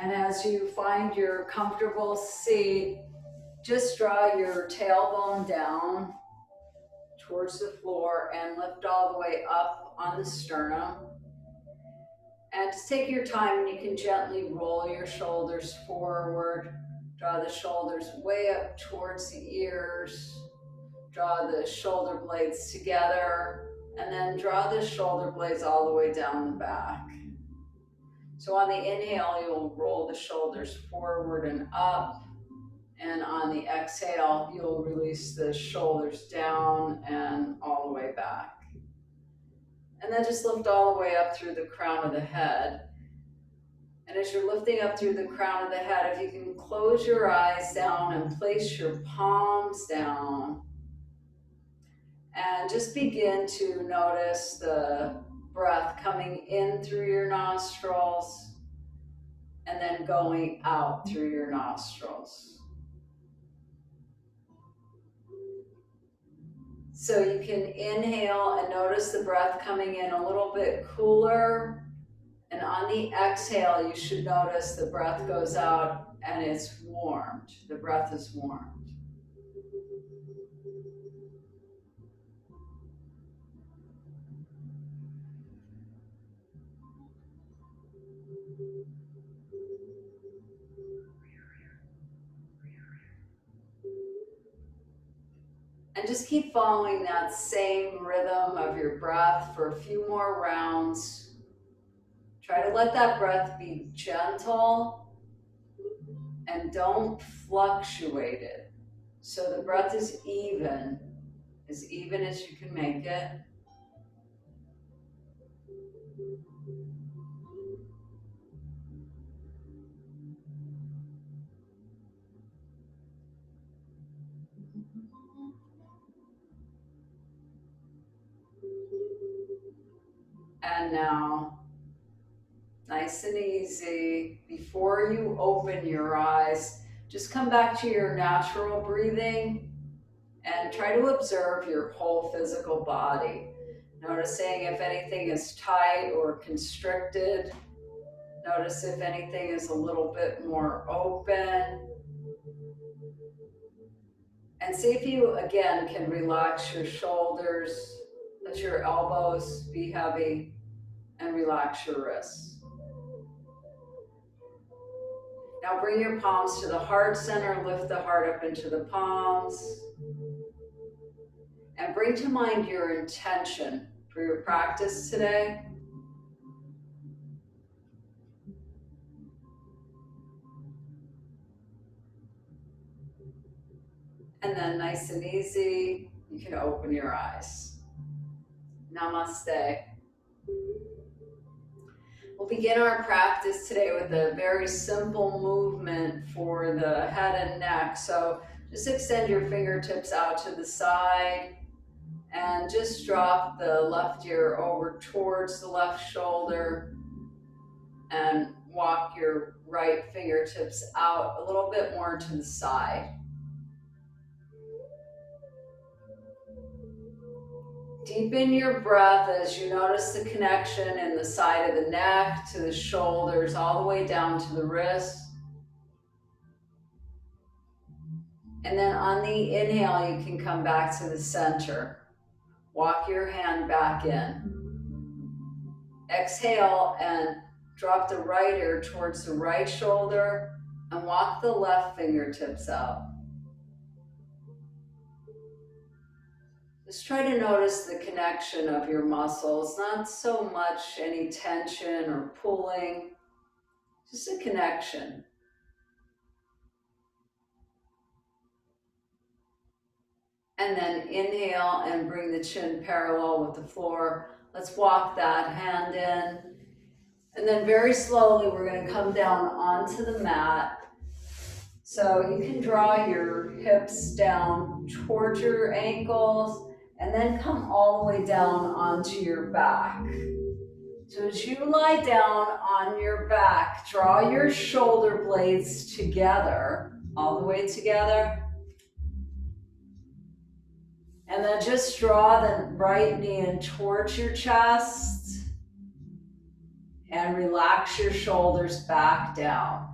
And as you find your comfortable seat, just draw your tailbone down towards the floor and lift all the way up on the sternum. And just take your time, and you can gently roll your shoulders forward. Draw the shoulders way up towards the ears. Draw the shoulder blades together, and then draw the shoulder blades all the way down the back. So on the inhale, you'll roll the shoulders forward and up. And on the exhale, you'll release the shoulders down and all the way back. And then just lift all the way up through the crown of the head. And as you're lifting up through the crown of the head, if you can close your eyes down and place your palms down, and just begin to notice the breath coming in through your nostrils and then going out through your nostrils. So you can inhale and notice the breath coming in a little bit cooler. And on the exhale, you should notice the breath goes out and it's warmed. The breath is warmed. And just keep following that same rhythm of your breath for a few more rounds. Try to let that breath be gentle and don't fluctuate it. So the breath is even as you can make it. And now, nice and easy, before you open your eyes, just come back to your natural breathing and try to observe your whole physical body. Noticing if anything is tight or constricted. Notice if anything is a little bit more open. And see if you, again, can relax your shoulders, let your elbows be heavy, and relax your wrists. Now bring your palms to the heart center, lift the heart up into the palms, and bring to mind your intention for your practice today. And then nice and easy, you can open your eyes. Namaste. We'll begin our practice today with a very simple movement for the head and neck. So just extend your fingertips out to the side and just drop the left ear over towards the left shoulder and walk your right fingertips out a little bit more to the side. Deepen your breath as you notice the connection in the side of the neck to the shoulders, all the way down to the wrists. And then on the inhale, you can come back to the center. Walk your hand back in. Exhale and drop the right ear towards the right shoulder and walk the left fingertips out. Just try to notice the connection of your muscles, not so much any tension or pulling, just a connection. And then inhale and bring the chin parallel with the floor. Let's walk that hand in. And then very slowly, we're going to come down onto the mat. So you can draw your hips down towards your ankles and then come all the way down onto your back. So as you lie down on your back, draw your shoulder blades together, all the way together. And then just draw the right knee in towards your chest and relax your shoulders back down.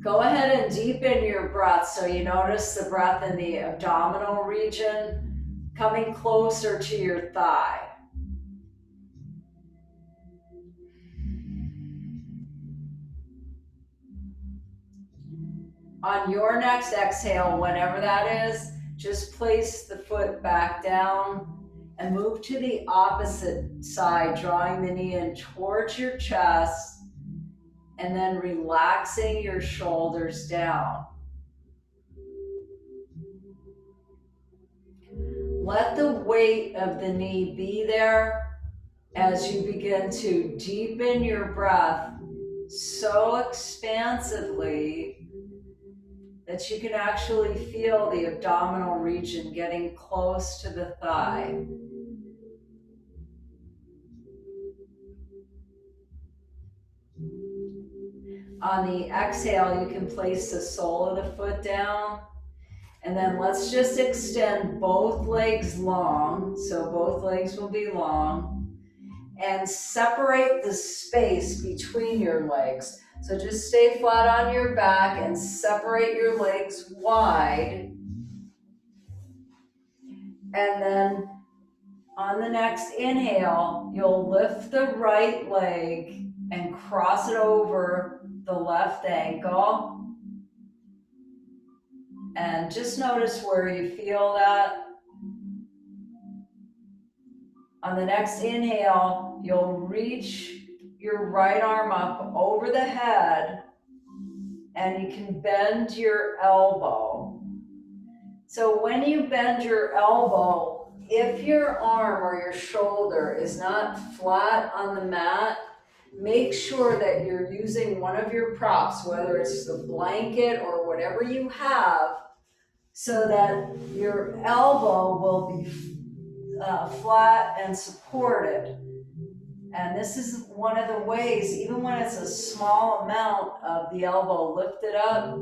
Go ahead and deepen your breath so you notice the breath in the abdominal region coming closer to your thigh. On your next exhale, whenever that is, just place the foot back down and move to the opposite side, drawing the knee in towards your chest and then relaxing your shoulders down. Let the weight of the knee be there as you begin to deepen your breath so expansively that you can actually feel the abdominal region getting close to the thigh. On the exhale, you can place the sole of the foot down, and then let's just extend both legs long, so both legs will be long, and separate the space between your legs. So just stay flat on your back and separate your legs wide. And then on the next inhale, you'll lift the right leg and cross it over the left ankle. And just notice where you feel that. On the next inhale, you'll reach your right arm up over the head and you can bend your elbow. So when you bend your elbow, if your arm or your shoulder is not flat on the mat, make sure that you're using one of your props, whether it's the blanket or whatever you have, so that your elbow will be flat and supported. And this is one of the ways, even when it's a small amount of the elbow lifted up,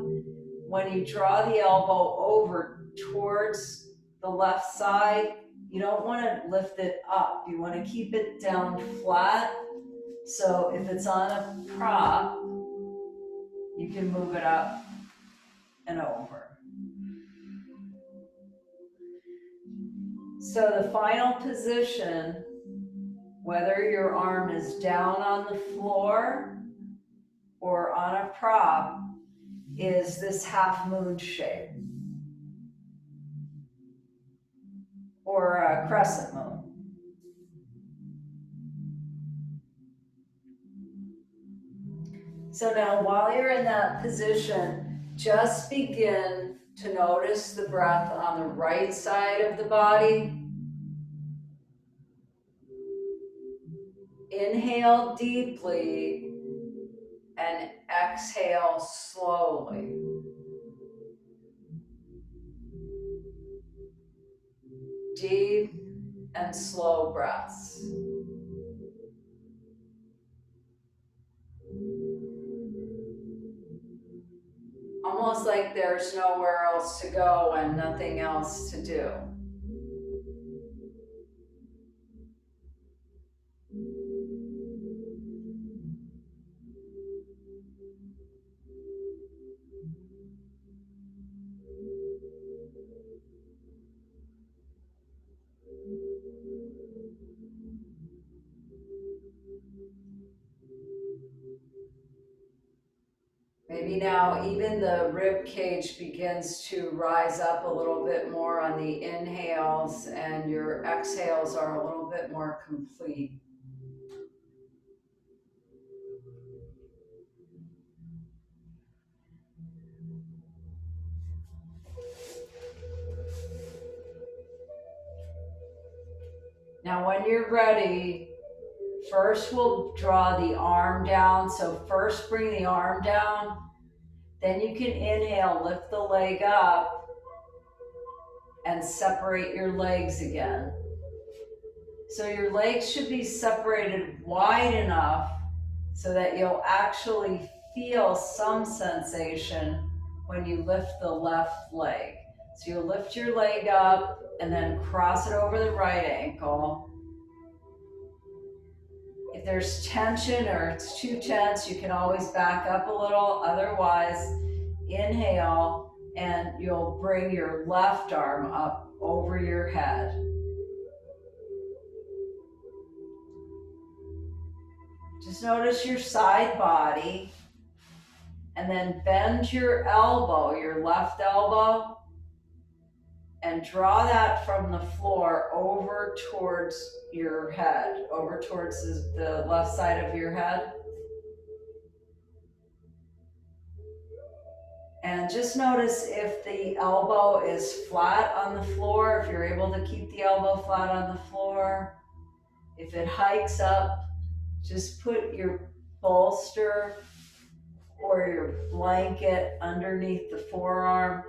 when you draw the elbow over towards the left side, you don't want to lift it up. You want to keep it down flat. So if it's on a prop, you can move it up and over. So the final position, whether your arm is down on the floor or on a prop, is this half moon shape or a crescent moon. So now while you're in that position, just begin to notice the breath on the right side of the body. Inhale deeply and exhale slowly. Deep and slow breaths. Almost like there's nowhere else to go and nothing else to do. Maybe now even the rib cage begins to rise up a little bit more on the inhales and your exhales are a little bit more complete. Now when you're ready, first we'll draw the arm down. So first bring the arm down, then you can inhale, lift the leg up and separate your legs again. So your legs should be separated wide enough so that you'll actually feel some sensation when you lift the left leg. So you lift your leg up and then cross it over the right ankle. If there's tension or it's too tense, you can always back up a little. Otherwise, inhale and you'll bring your left arm up over your head. Just notice your side body and then bend your elbow, your left elbow, and draw that from the floor over towards your head, over towards the left side of your head. And just notice if the elbow is flat on the floor, if you're able to keep the elbow flat on the floor. If it hikes up, just put your bolster or your blanket underneath the forearm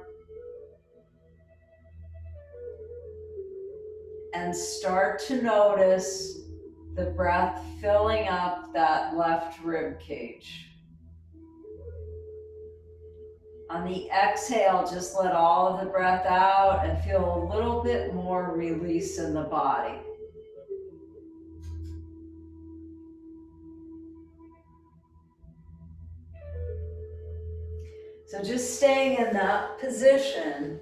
and start to notice the breath filling up that left rib cage. On the exhale, just let all of the breath out and feel a little bit more release in the body. So just staying in that position,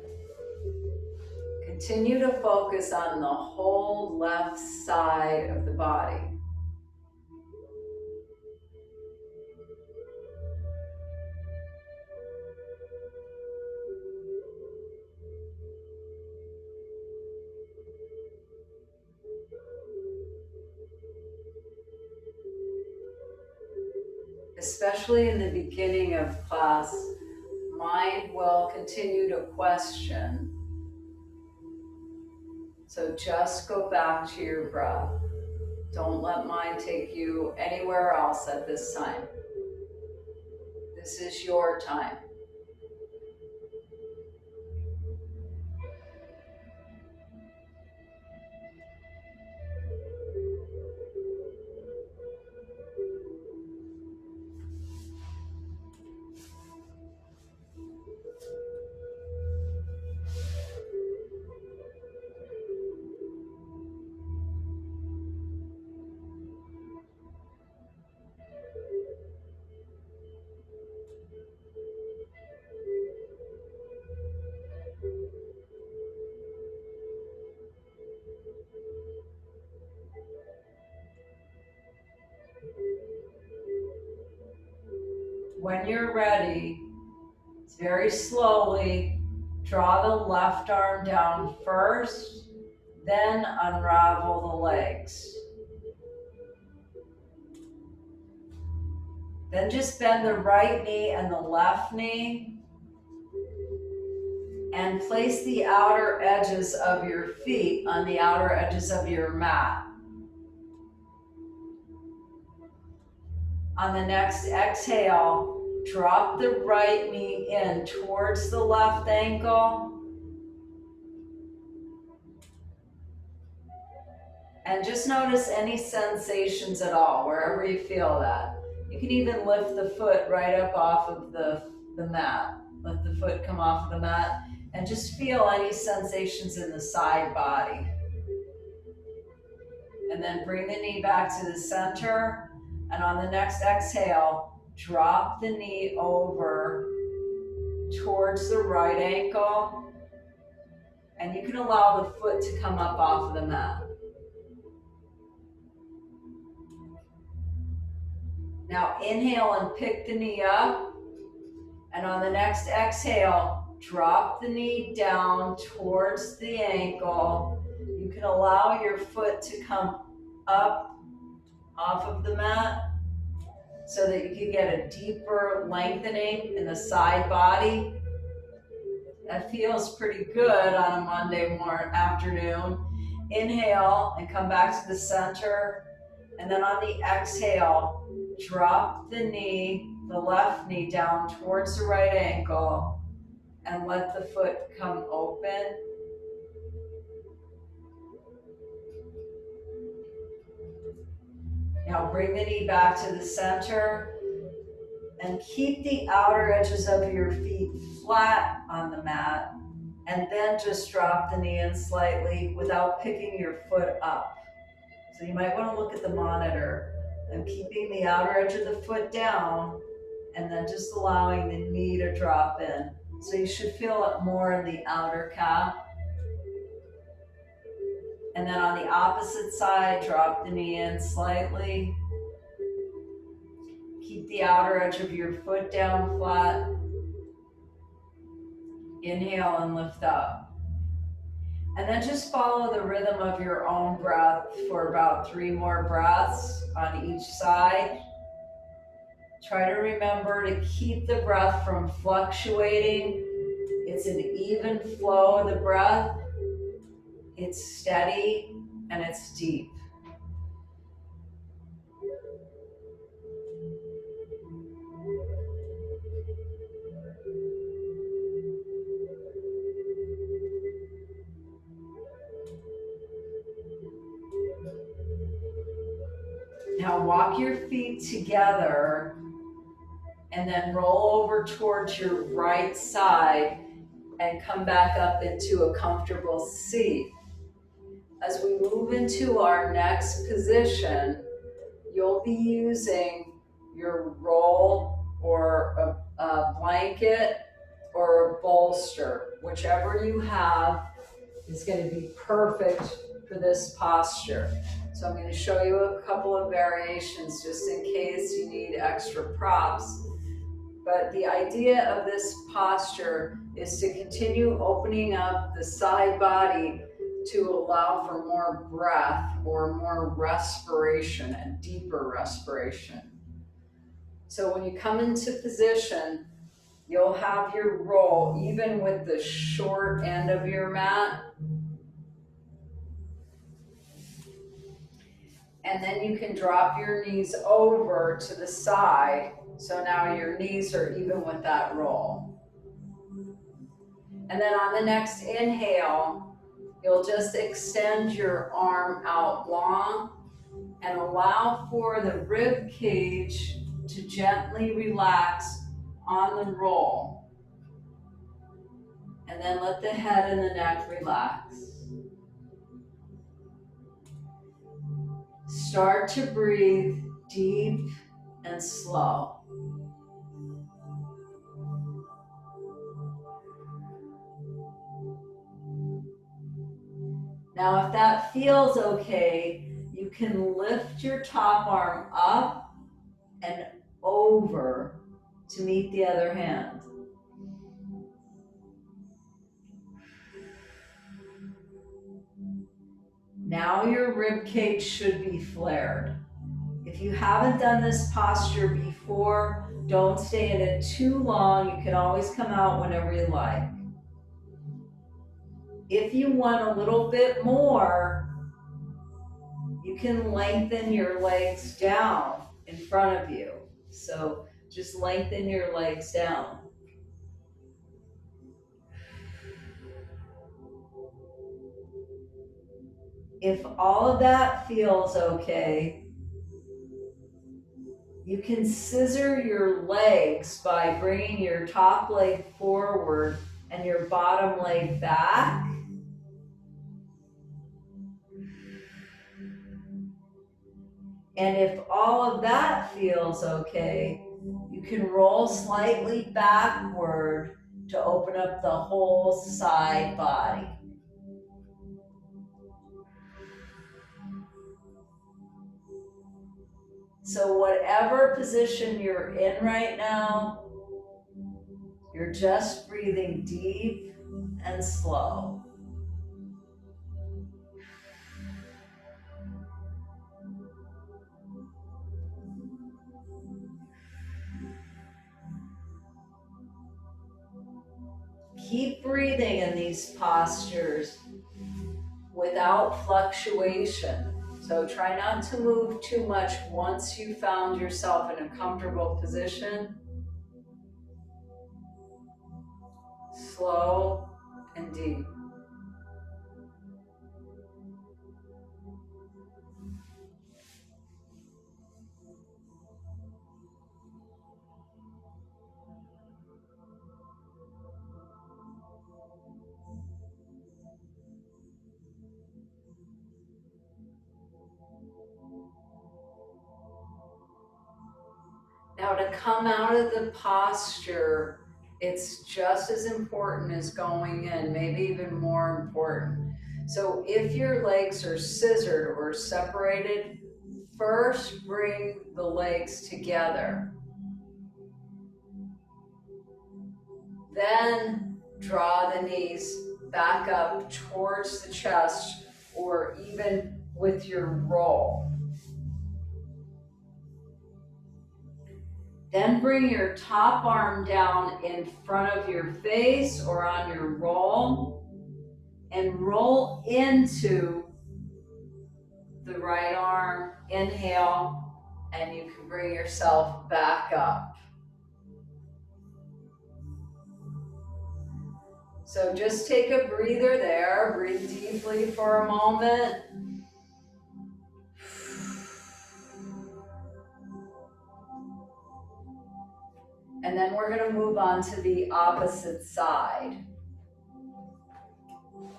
continue to focus on the whole left side of the body. Especially in the beginning of class, mind will continue to question. So just go back to your breath. Don't let mind take you anywhere else at this time. This is your time. When you're ready, very slowly draw the left arm down first, then unravel the legs. Then just bend the right knee and the left knee and place the outer edges of your feet on the outer edges of your mat. On the next exhale, drop the right knee in towards the left ankle. And just notice any sensations at all, wherever you feel that. You can even lift the foot right up off of the mat. Let the foot come off of the mat and just feel any sensations in the side body. And then bring the knee back to the center. And on the next exhale, drop the knee over towards the right ankle. And you can allow the foot to come up off of the mat. Now inhale and pick the knee up. And on the next exhale, drop the knee down towards the ankle. You can allow your foot to come up off of the mat so that you can get a deeper lengthening in the side body. That feels pretty good on a Monday afternoon. Inhale and come back to the center. And then on the exhale, drop the knee, the left knee down towards the right ankle and let the foot come open. Now bring the knee back to the center and keep the outer edges of your feet flat on the mat. And then just drop the knee in slightly without picking your foot up. So you might want to look at the monitor. I'm keeping the outer edge of the foot down and then just allowing the knee to drop in. So you should feel it more in the outer calf. And then on the opposite side, drop the knee in slightly. Keep the outer edge of your foot down flat. Inhale and lift up. And then just follow the rhythm of your own breath for about 3 more breaths on each side. Try to remember to keep the breath from fluctuating. It's an even flow of the breath. It's steady and it's deep. Now walk your feet together and then roll over towards your right side and come back up into a comfortable seat. As we move into our next position, you'll be using your roll or a blanket or a bolster. Whichever you have is going to be perfect for this posture. So I'm going to show you a couple of variations just in case you need extra props. But the idea of this posture is to continue opening up the side body to allow for more breath or more respiration and deeper respiration. So when you come into position, you'll have your roll even with the short end of your mat. And then you can drop your knees over to the side. So now your knees are even with that roll. And then on the next inhale, you'll just extend your arm out long and allow for the rib cage to gently relax on the roll. And then let the head and the neck relax. Start to breathe deep and slow. Now, if that feels okay, you can lift your top arm up and over to meet the other hand. Now your rib cage should be flared. If you haven't done this posture before, don't stay in it too long. You can always come out whenever you like. If you want a little bit more, you can lengthen your legs down in front of you. So just lengthen your legs down. If all of that feels okay, you can scissor your legs by bringing your top leg forward and your bottom leg back. And if all of that feels okay, you can roll slightly backward to open up the whole side body. So whatever position you're in right now, you're just breathing deep and slow. Keep breathing in these postures without fluctuation. So try not to move too much once you found yourself in a comfortable position. Slow and deep. Now to come out of the posture, it's just as important as going in, maybe even more important. So if your legs are scissored or separated, first bring the legs together. Then draw the knees back up towards the chest or even with your roll. Then bring your top arm down in front of your face or on your roll and roll into the right arm. Inhale, and you can bring yourself back up. So just take a breather there. Breathe deeply for a moment. And then we're going to move on to the opposite side.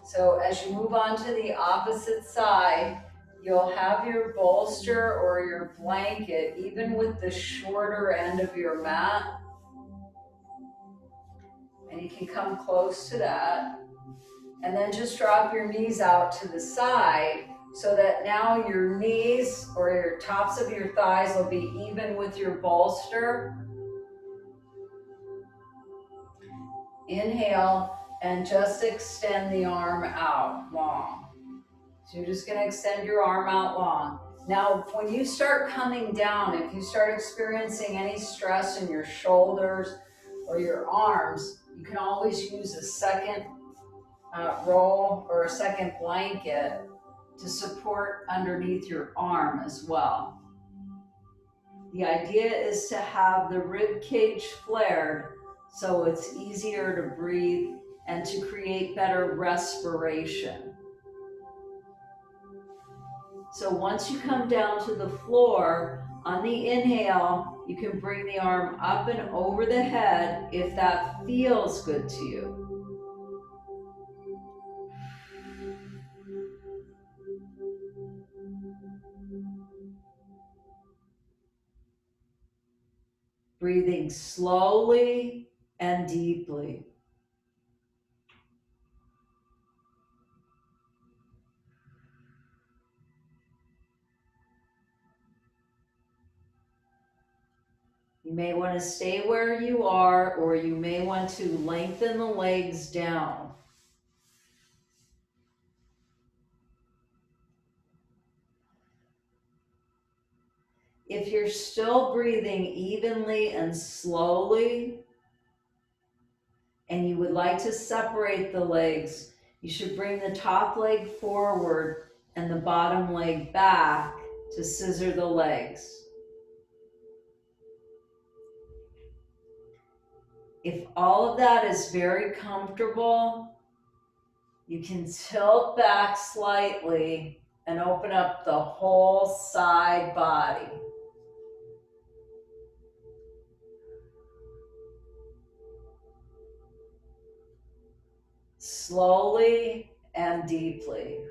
So as you move on to the opposite side, you'll have your bolster or your blanket, even with the shorter end of your mat. And you can come close to that. And then just drop your knees out to the side so that now your knees or your tops of your thighs will be even with your bolster. Inhale and just extend the arm out long. So you're just going to extend your arm out long. Now, when you start coming down, if you start experiencing any stress in your shoulders or your arms, you can always use a second roll or a second blanket to support underneath your arm as well. The idea is to have the rib cage flared so it's easier to breathe and to create better respiration. So once you come down to the floor, on the inhale, you can bring the arm up and over the head if that feels good to you. Breathing slowly and deeply. You may want to stay where you are, or you may want to lengthen the legs down. If you're still breathing evenly and slowly, and you would like to separate the legs, you should bring the top leg forward and the bottom leg back to scissor the legs. If all of that is very comfortable, you can tilt back slightly and open up the whole side body. Slowly and deeply.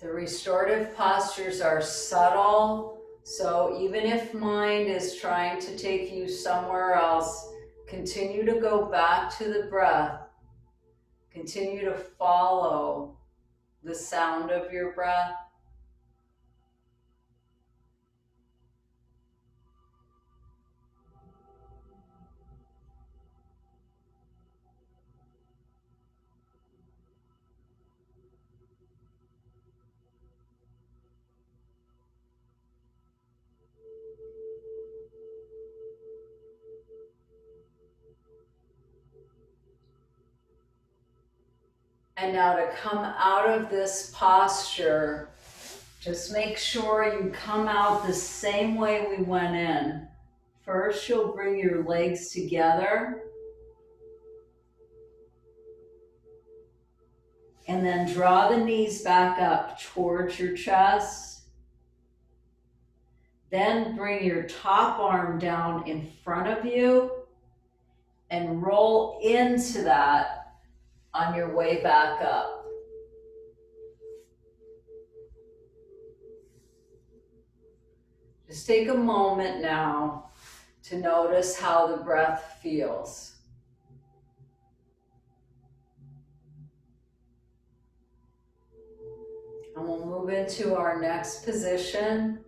The restorative postures are subtle, so even if mind is trying to take you somewhere else, continue to go back to the breath. Continue to follow the sound of your breath. And now to come out of this posture, Just make sure you come out the same way we went in. First, you'll bring your legs together. And then draw the knees back up towards your chest. Then bring your top arm down in front of you and roll into that on your way back up. Just take a moment now to notice how the breath feels. And we'll move into our next position.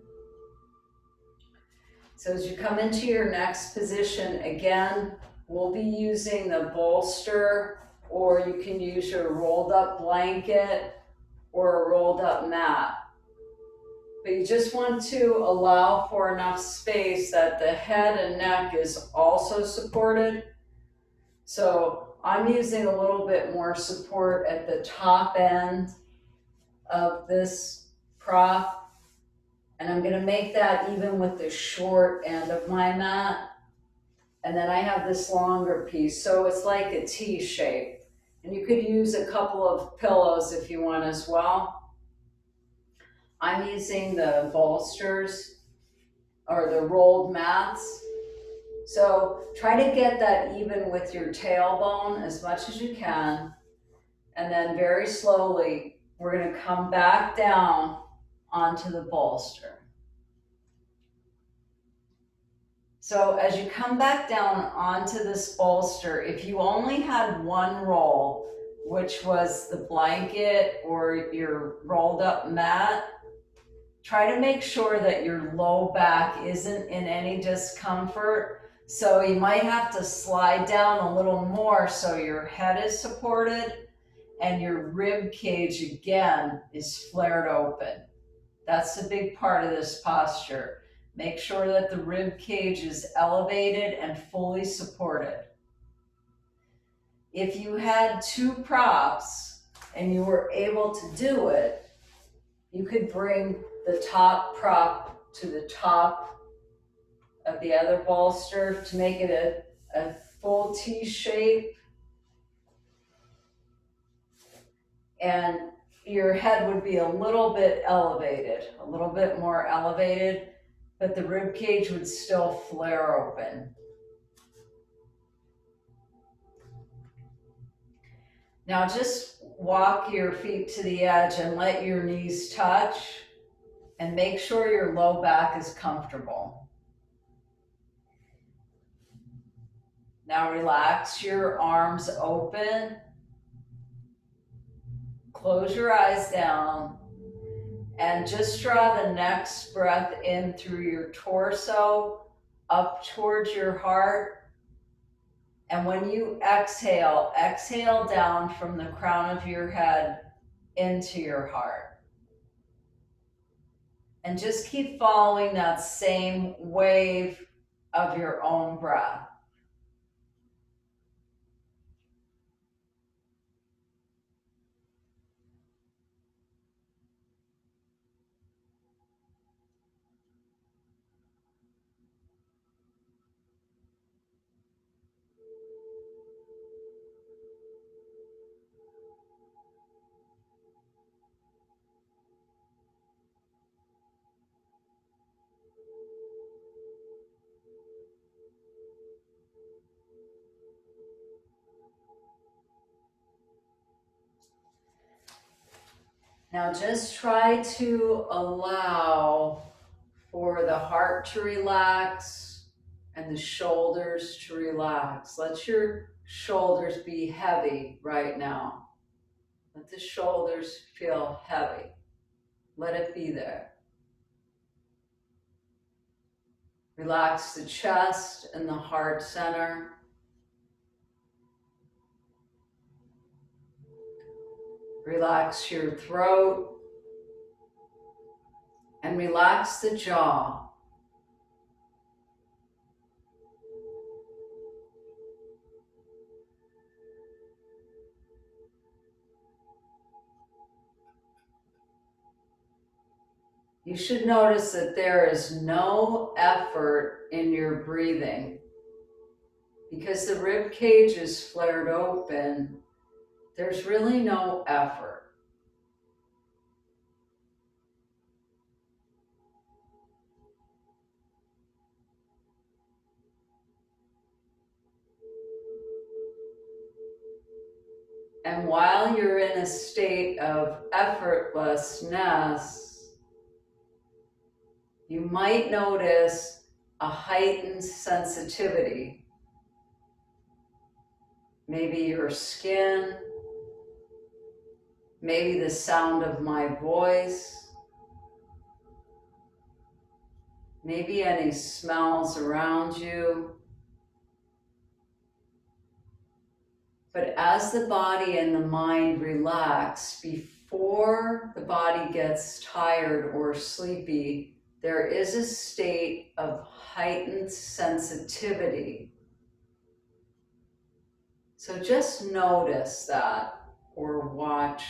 So as you come into your next position, again, we'll be using the bolster, or you can use your rolled up blanket or a rolled up mat. But you just want to allow for enough space that the head and neck is also supported. So I'm using a little bit more support at the top end of this prop. And I'm gonna make that even with the short end of my mat. And then I have this longer piece, so it's like a T shape. And you could use a couple of pillows if you want as well. I'm using the bolsters or the rolled mats. So try to get that even with your tailbone as much as you can. And then very slowly, we're gonna come back down onto the bolster. So as you come back down onto this bolster, if you only had one roll, which was the blanket or your rolled up mat, try to make sure that your low back isn't in any discomfort. So you might have to slide down a little more so your head is supported and your rib cage again is flared open. That's a big part of this posture. Make sure that the rib cage is elevated and fully supported. If you had two props and you were able to do it, you could bring the top prop to the top of the other bolster to make it a full T shape. And your head would be a little bit elevated, a little bit more elevated, but the rib cage would still flare open. Now just walk your feet to the edge and let your knees touch and make sure your low back is comfortable. Now relax your arms open. Close your eyes down and just draw the next breath in through your torso up towards your heart. And when you exhale, exhale down from the crown of your head into your heart. And just keep following that same wave of your own breath. Now just try to allow for the heart to relax and the shoulders to relax. Let your shoulders be heavy right now. Let the shoulders feel heavy. Let it be there. Relax the chest and the heart center. Relax your throat and relax the jaw. You should notice that there is no effort in your breathing. Because the rib cage is flared open, there's really no effort. And while you're in a state of effortlessness, you might notice a heightened sensitivity. Maybe your skin, maybe the sound of my voice, maybe any smells around you. But as the body and the mind relax, before the body gets tired or sleepy, there is a state of heightened sensitivity. So just notice that or watch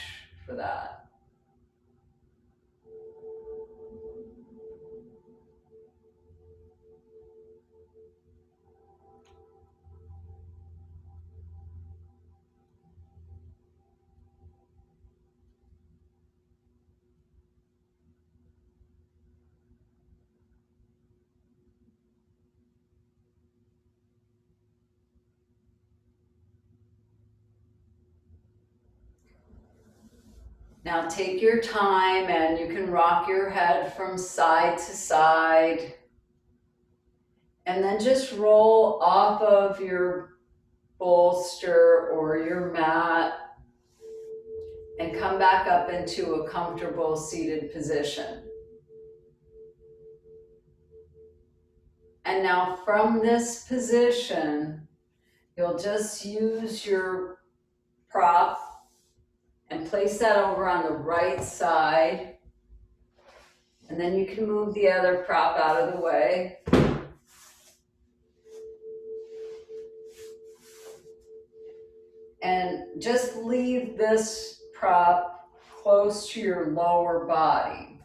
for that. Now take your time and you can rock your head from side to side. And then just roll off of your bolster or your mat and come back up into a comfortable seated position. And now from this position, you'll just use your prop and place that over on the right side. And then you can move the other prop out of the way. And just leave this prop close to your lower body.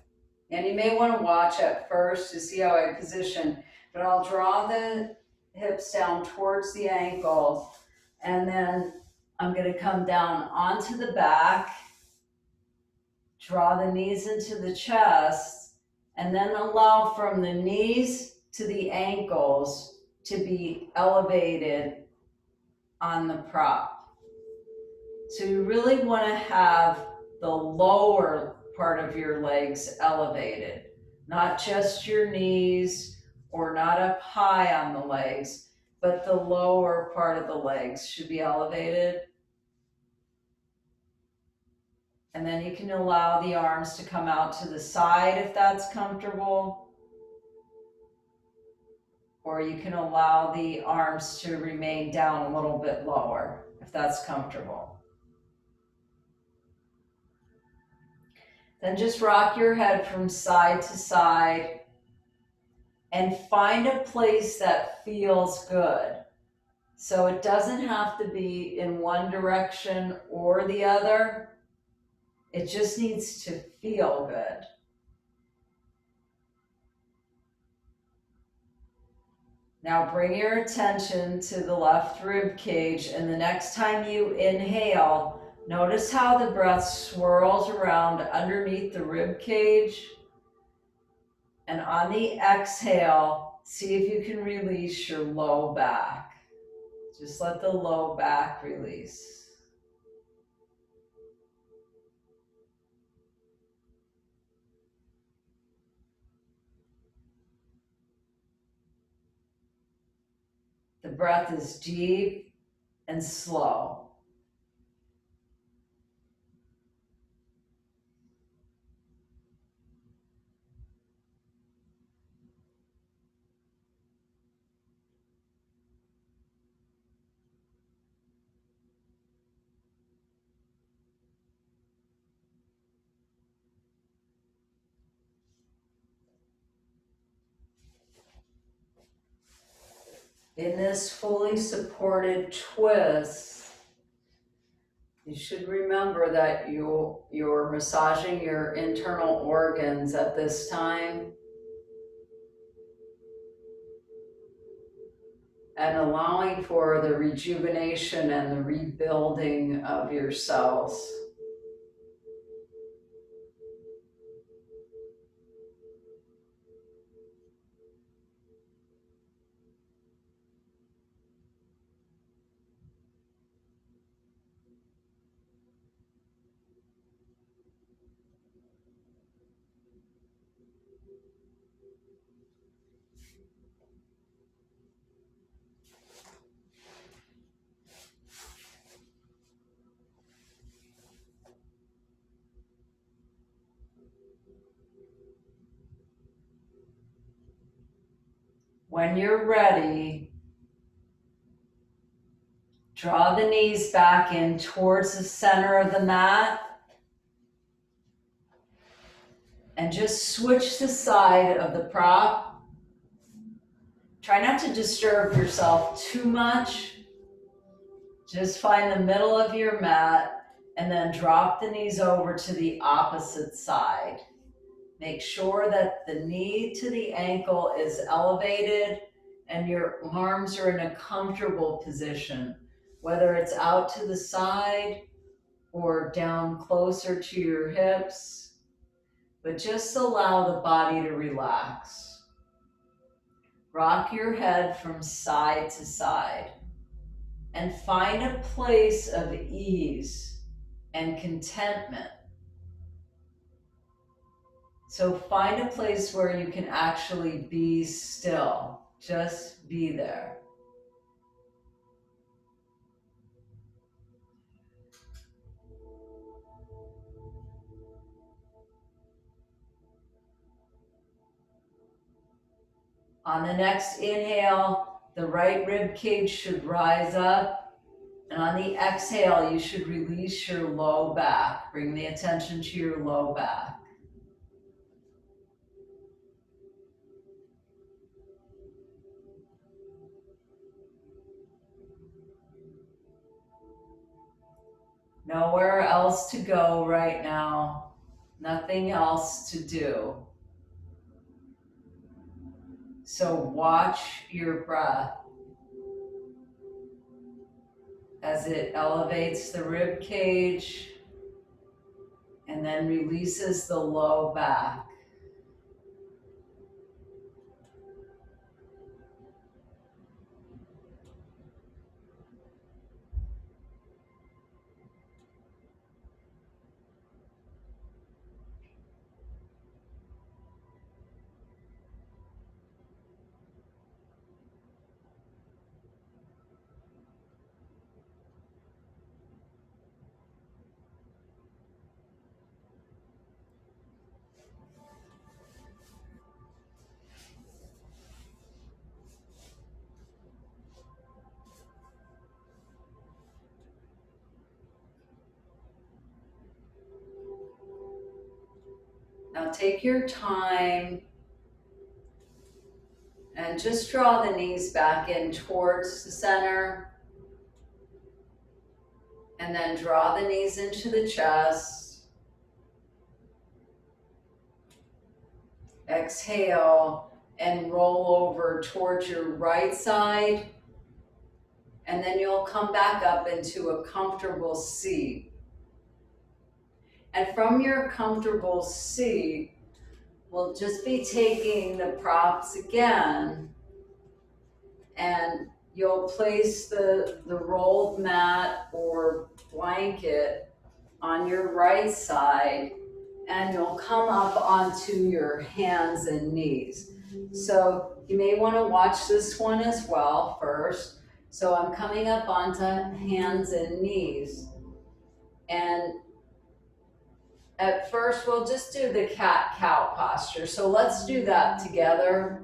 And you may want to watch at first to see how I position, but I'll draw the hips down towards the ankle, and then I'm going to come down onto the back, draw the knees into the chest, and then allow from the knees to the ankles to be elevated on the prop. So you really want to have the lower part of your legs elevated, not just your knees or not up high on the legs, but the lower part of the legs should be elevated. And then you can allow the arms to come out to the side if that's comfortable. Or you can allow the arms to remain down a little bit lower if that's comfortable. Then just rock your head from side to side and find a place that feels good. So it doesn't have to be in one direction or the other. It just needs to feel good. Now bring your attention to the left rib cage, and the next time you inhale, notice how the breath swirls around underneath the rib cage. And on the exhale, see if you can release your low back. Just let the low back release. The breath is deep and slow. In this fully supported twist, You should remember that you're massaging your internal organs at this time and allowing for the rejuvenation and the rebuilding of your cells. When you're ready, draw the knees back in towards the center of the mat and just switch the side of the prop. Try not to disturb yourself too much. Just find the middle of your mat and then drop the knees over to the opposite side. Make sure that the knee to the ankle is elevated and your arms are in a comfortable position, whether it's out to the side or down closer to your hips, but just allow the body to relax. Rock your head from side to side and find a place of ease and contentment. So find a place where you can actually be still. Just be there. On the next inhale, the right rib cage should rise up. And on the exhale, you should release your low back. Bring the attention to your low back. Nowhere else to go right now. Nothing else to do. So watch your breath as it elevates the rib cage and then releases the low back. Now take your time and just draw the knees back in towards the center. And then draw the knees into the chest. Exhale and roll over towards your right side. And then you'll come back up into a comfortable seat. And from your comfortable seat, we'll just be taking the props again, and you'll place the rolled mat or blanket on your right side, and you'll come up onto your hands and knees. So you may want to watch this one as well first. So I'm coming up onto hands and knees, and at first, we'll just do the cat-cow posture. So let's do that together.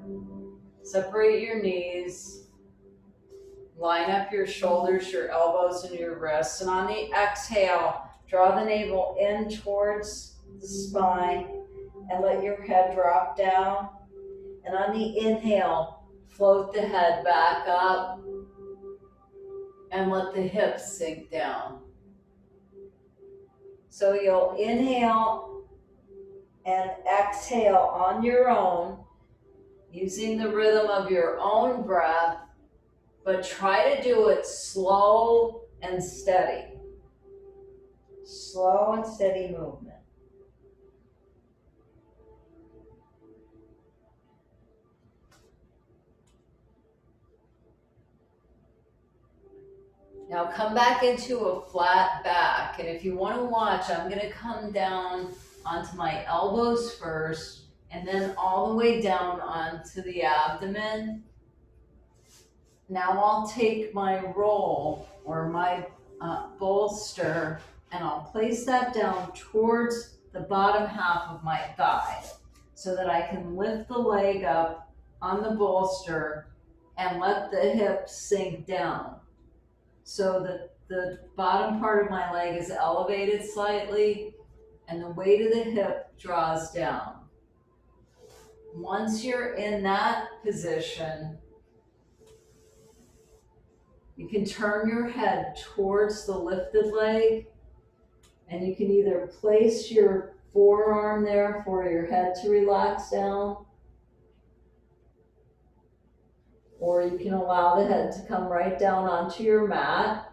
Separate your knees. Line up your shoulders, your elbows, and your wrists. And on the exhale, draw the navel in towards the spine and let your head drop down. And on the inhale, float the head back up and let the hips sink down. So you'll inhale and exhale on your own, using the rhythm of your own breath, but try to do it slow and steady. Slow and steady movement. Now come back into a flat back, and if you want to watch, I'm going to come down onto my elbows first, and then all the way down onto the abdomen. Now I'll take my roll or my bolster, and I'll place that down towards the bottom half of my thigh so that I can lift the leg up on the bolster and let the hip sink down. So that the bottom part of my leg is elevated slightly and the weight of the hip draws down. Once you're in that position, you can turn your head towards the lifted leg, and you can either place your forearm there for your head to relax down, or you can allow the head to come right down onto your mat.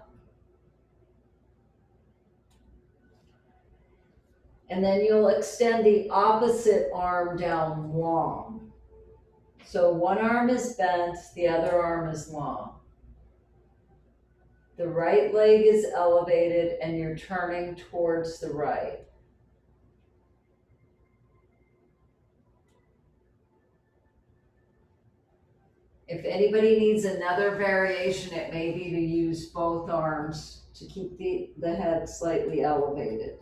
And then you'll extend the opposite arm down long. So one arm is bent, the other arm is long. The right leg is elevated and you're turning towards the right. If anybody needs another variation, it may be to use both arms to keep the head slightly elevated.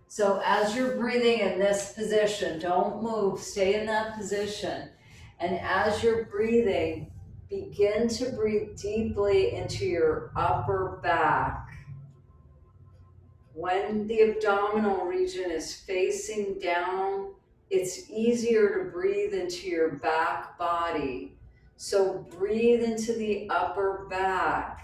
So as you're breathing in this position, don't move, stay in that position. And as you're breathing, begin to breathe deeply into your upper back. When the abdominal region is facing down, it's easier to breathe into your back body. So breathe into the upper back.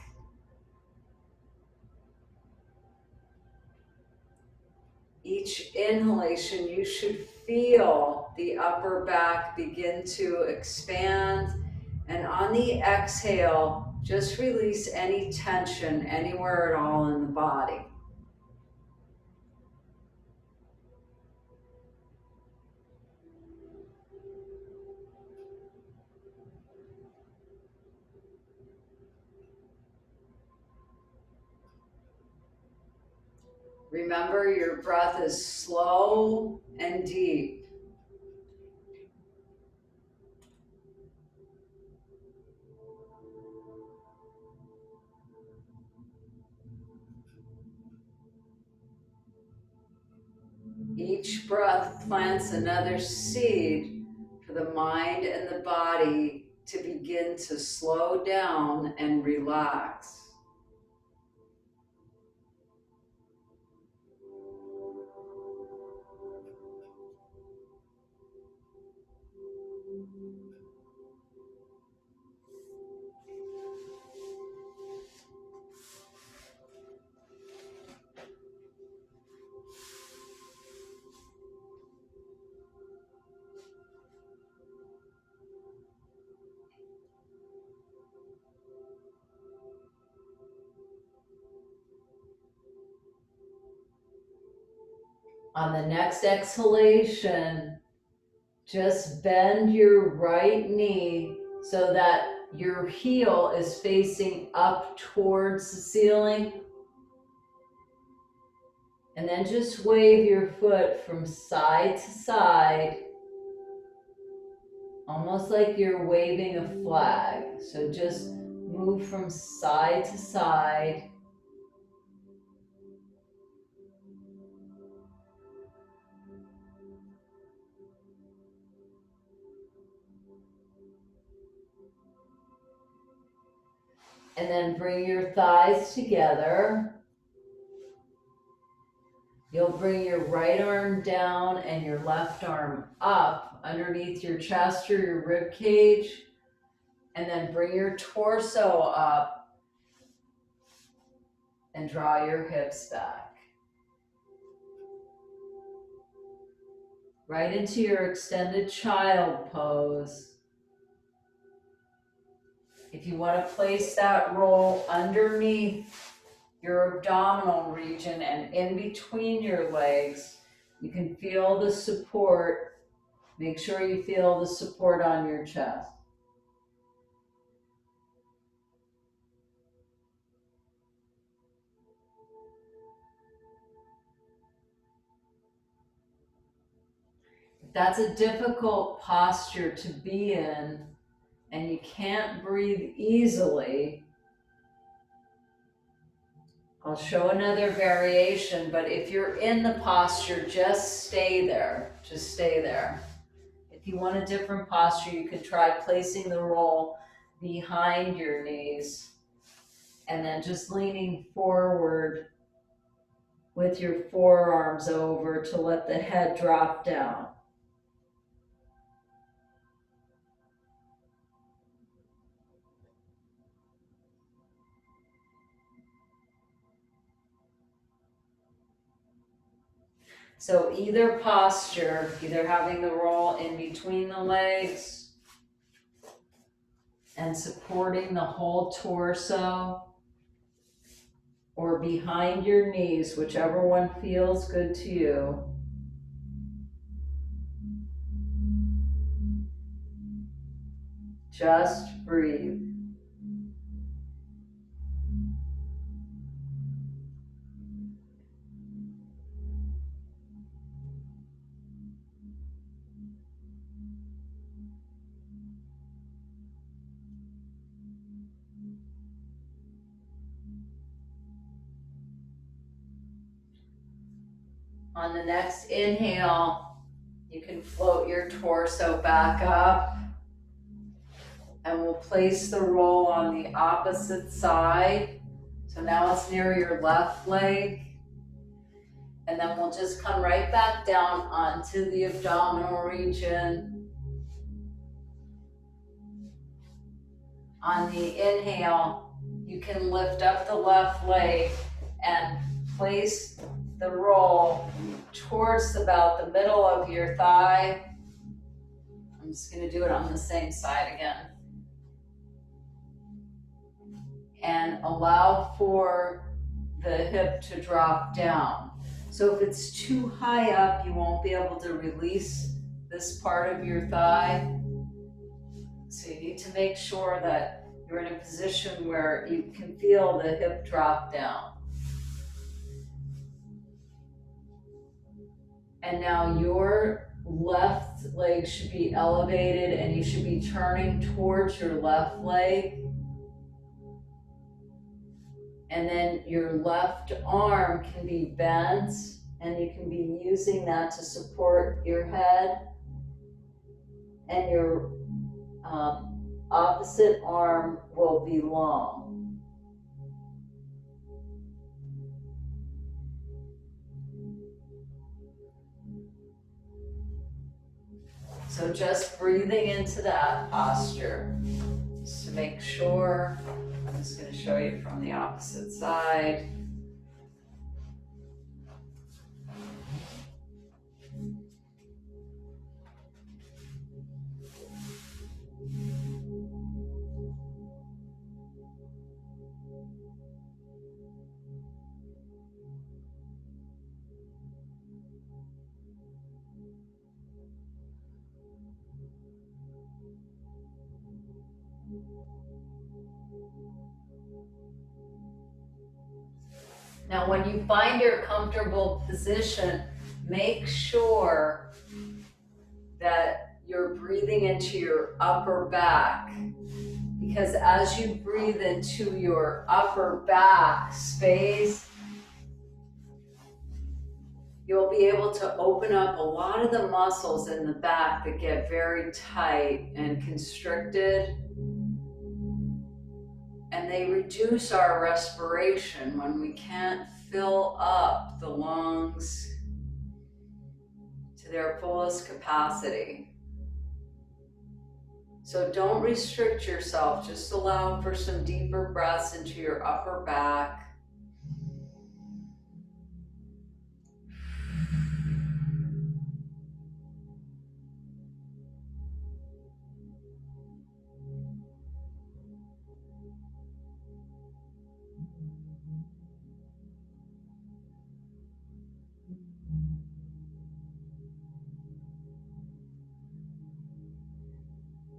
Each inhalation, you should feel the upper back begin to expand. And on the exhale, just release any tension anywhere at all in the body. Remember, your breath is slow and deep. Each breath plants another seed for the mind and the body to begin to slow down and relax. On the next exhalation, just bend your right knee so that your heel is facing up towards the ceiling. And then just wave your foot from side to side, almost like you're waving a flag. So just move from side to side. And then bring your thighs together. You'll bring your right arm down and your left arm up underneath your chest or your rib cage, and then bring your torso up and draw your hips back. Right into your extended child pose. If you want to place that roll underneath your abdominal region and in between your legs, you can feel the support. Make sure you feel the support on your chest. If that's a difficult posture to be in and you can't breathe easily, I'll show another variation, but if you're in the posture, just stay there. Just stay there. If you want a different posture, you could try placing the roll behind your knees and then just leaning forward with your forearms over to let the head drop down. So either posture, either having the roll in between the legs and supporting the whole torso, or behind your knees, whichever one feels good to you. Just breathe. On the next inhale, you can float your torso back up, and we'll place the roll on the opposite side. So now it's near your left leg. And then we'll just come right back down onto the abdominal region. On the inhale, you can lift up the left leg and place the roll towards about the middle of your thigh. I'm just going to do it on the same side again. And allow for the hip to drop down. So if it's too high up, you won't be able to release this part of your thigh. So you need to make sure that you're in a position where you can feel the hip drop down. And now your left leg should be elevated and you should be turning towards your left leg. And then your left arm can be bent and you can be using that to support your head. And your opposite arm will be long. So just breathing into that posture, just to make sure. I'm just going to show you from the opposite side. Now, when you find your comfortable position, make sure that you're breathing into your upper back, because as you breathe into your upper back space, you'll be able to open up a lot of the muscles in the back that get very tight and constricted. And they reduce our respiration when we can't fill up the lungs to their fullest capacity. So don't restrict yourself, just allow for some deeper breaths into your upper back.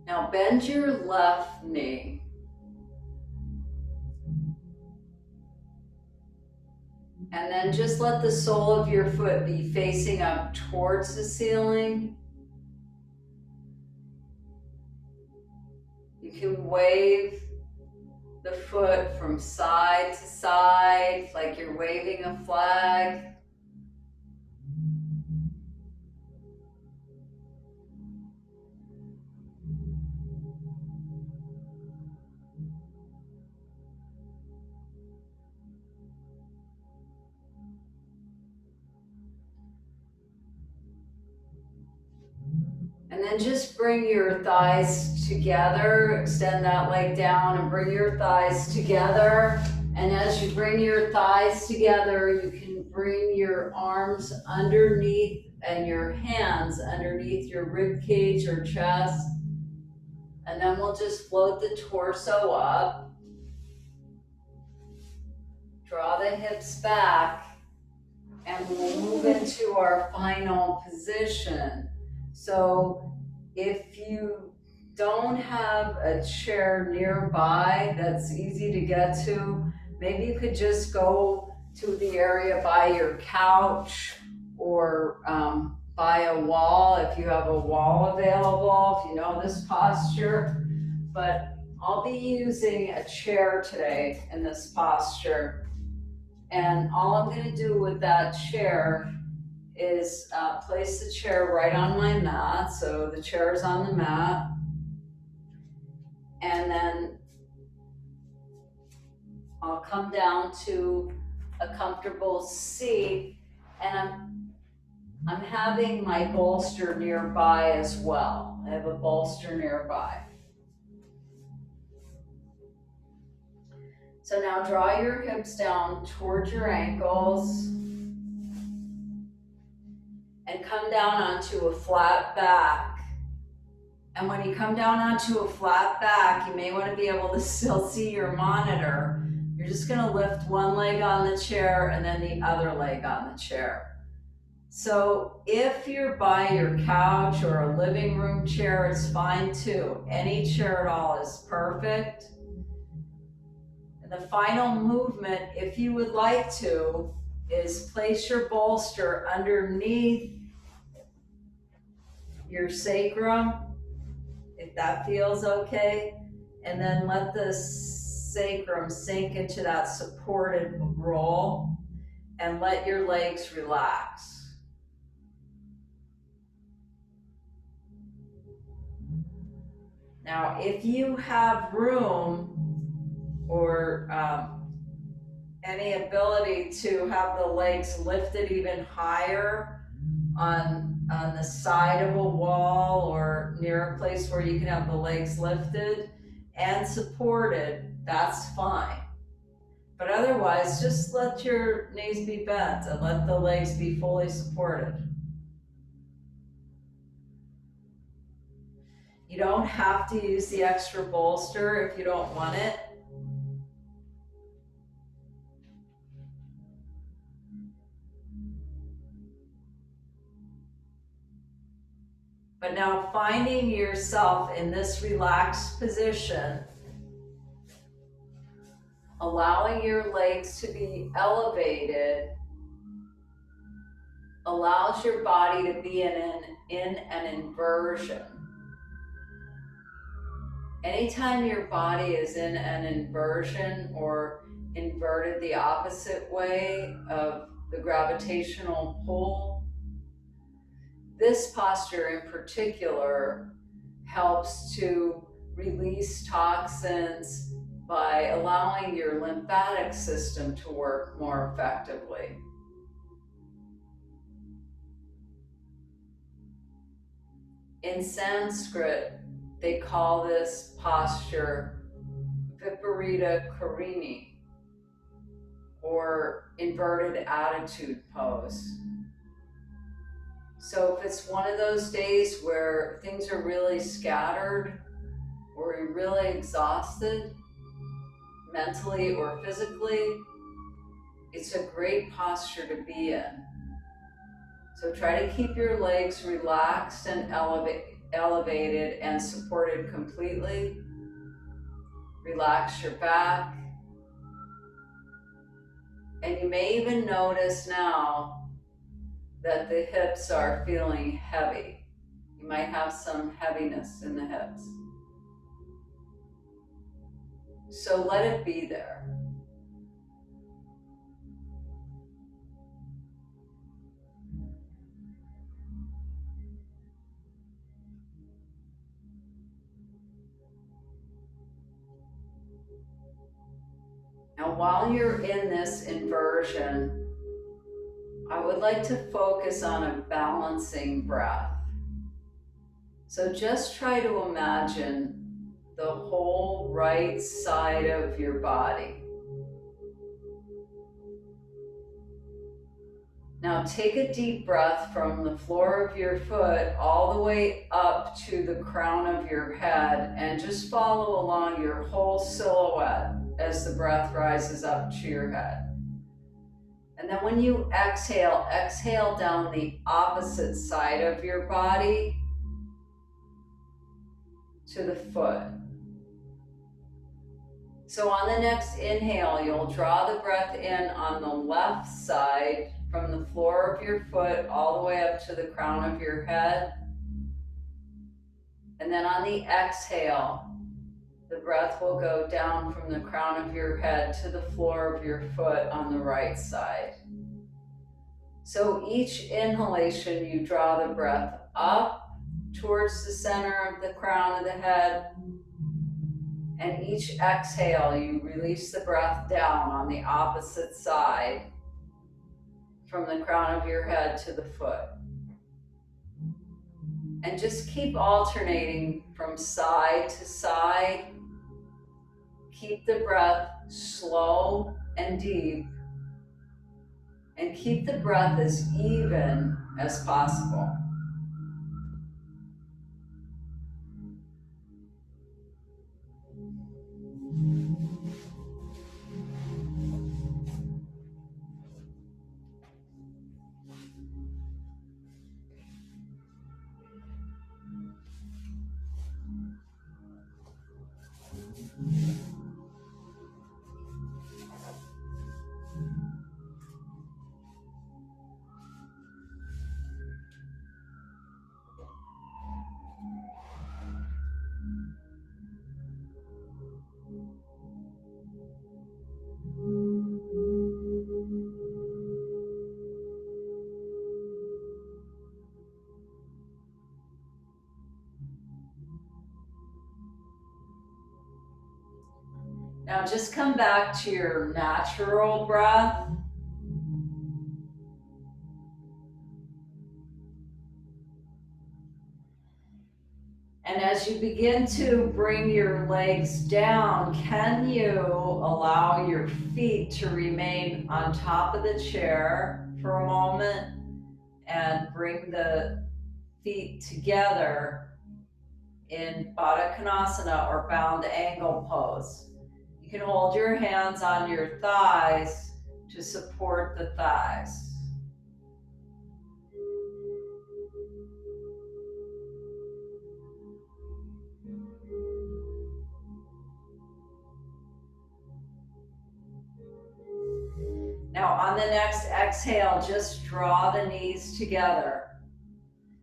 Now bend your left knee. And then just let the sole of your foot be facing up towards the ceiling. You can wave the foot from side to side like you're waving a flag. And then just bring your thighs together, extend that leg down and bring your thighs together. And as you bring your thighs together, you can bring your arms underneath and your hands underneath your rib cage or chest. And then we'll just float the torso up. Draw the hips back. And we'll move into our final position. So if you don't have a chair nearby that's easy to get to, maybe you could just go to the area by your couch or by a wall if you have a wall available, if you know this posture. But I'll be using a chair today in this posture. And all I'm going to do with that chair is place the chair right on my mat. So the chair is on the mat. And then I'll come down to a comfortable seat. And I'm having my bolster nearby as well. I have a bolster nearby. So now draw your hips down towards your ankles and come down onto a flat back. And when you come down onto a flat back, you may want to be able to still see your monitor. You're just going to lift one leg on the chair and then the other leg on the chair. So if you're by your couch or a living room chair, it's fine too. Any chair at all is perfect. The final movement, if you would like to, is place your bolster underneath your sacrum, if that feels okay, and then let the sacrum sink into that supported roll and let your legs relax. Now, if you have room or any ability to have the legs lifted even higher on the side of a wall or near a place where you can have the legs lifted and supported, that's fine. But otherwise, just let your knees be bent and let the legs be fully supported. You don't have to use the extra bolster if you don't want it. But now finding yourself in this relaxed position, allowing your legs to be elevated, allows your body to be in an inversion. Anytime your body is in an inversion or inverted the opposite way of the gravitational pull, this posture in particular helps to release toxins by allowing your lymphatic system to work more effectively. In Sanskrit, They call this posture Viparita Karini, or inverted attitude pose. So if it's one of those days where things are really scattered, or you're really exhausted, mentally or physically, it's a great posture to be in. So try to keep your legs relaxed and elevated and supported completely. Relax your back. And you may even notice now that the hips are feeling heavy. You might have some heaviness in the hips. So let it be there. Now, while you're in this inversion, I would like to focus on a balancing breath. So just try to imagine the whole right side of your body. Now take a deep breath from the floor of your foot all the way up to the crown of your head, and just follow along your whole silhouette as the breath rises up to your head. And then when you exhale, exhale down the opposite side of your body to the foot. So on the next inhale, you'll draw the breath in on the left side from the floor of your foot all the way up to the crown of your head. And then on the exhale, the breath will go down from the crown of your head to the floor of your foot on the right side. So each inhalation, you draw the breath up towards the center of the crown of the head. And each exhale, you release the breath down on the opposite side from the crown of your head to the foot. And just keep alternating from side to side. Keep the breath slow and deep. And keep the breath as even as possible. Now just come back to your natural breath. And as you begin to bring your legs down, can you allow your feet to remain on top of the chair for a moment and bring the feet together in Baddha Konasana, or bound angle pose? You can hold your hands on your thighs to support the thighs. Now on the next exhale, just draw the knees together.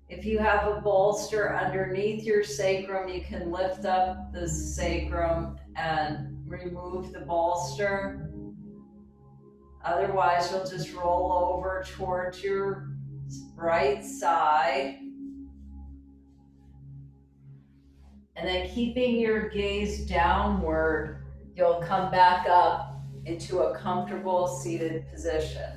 If you have a bolster underneath your sacrum, you can lift up the sacrum and remove the bolster. Otherwise, you'll just roll over towards your right side. And then keeping your gaze downward, you'll come back up into a comfortable seated position.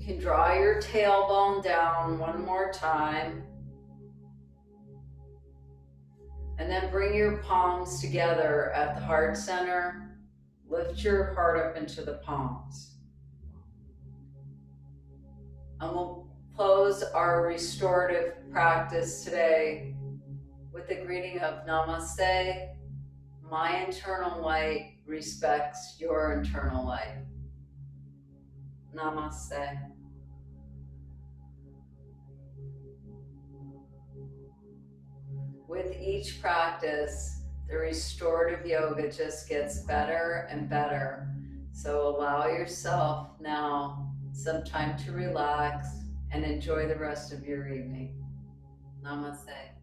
can draw your tailbone down one more time. And then bring your palms together at the heart center. Lift your heart up into the palms. And we'll close our restorative practice today with the greeting of Namaste. My internal light respects your internal light. Namaste. With each practice, the restorative yoga just gets better and better. So allow yourself now some time to relax and enjoy the rest of your evening. Namaste.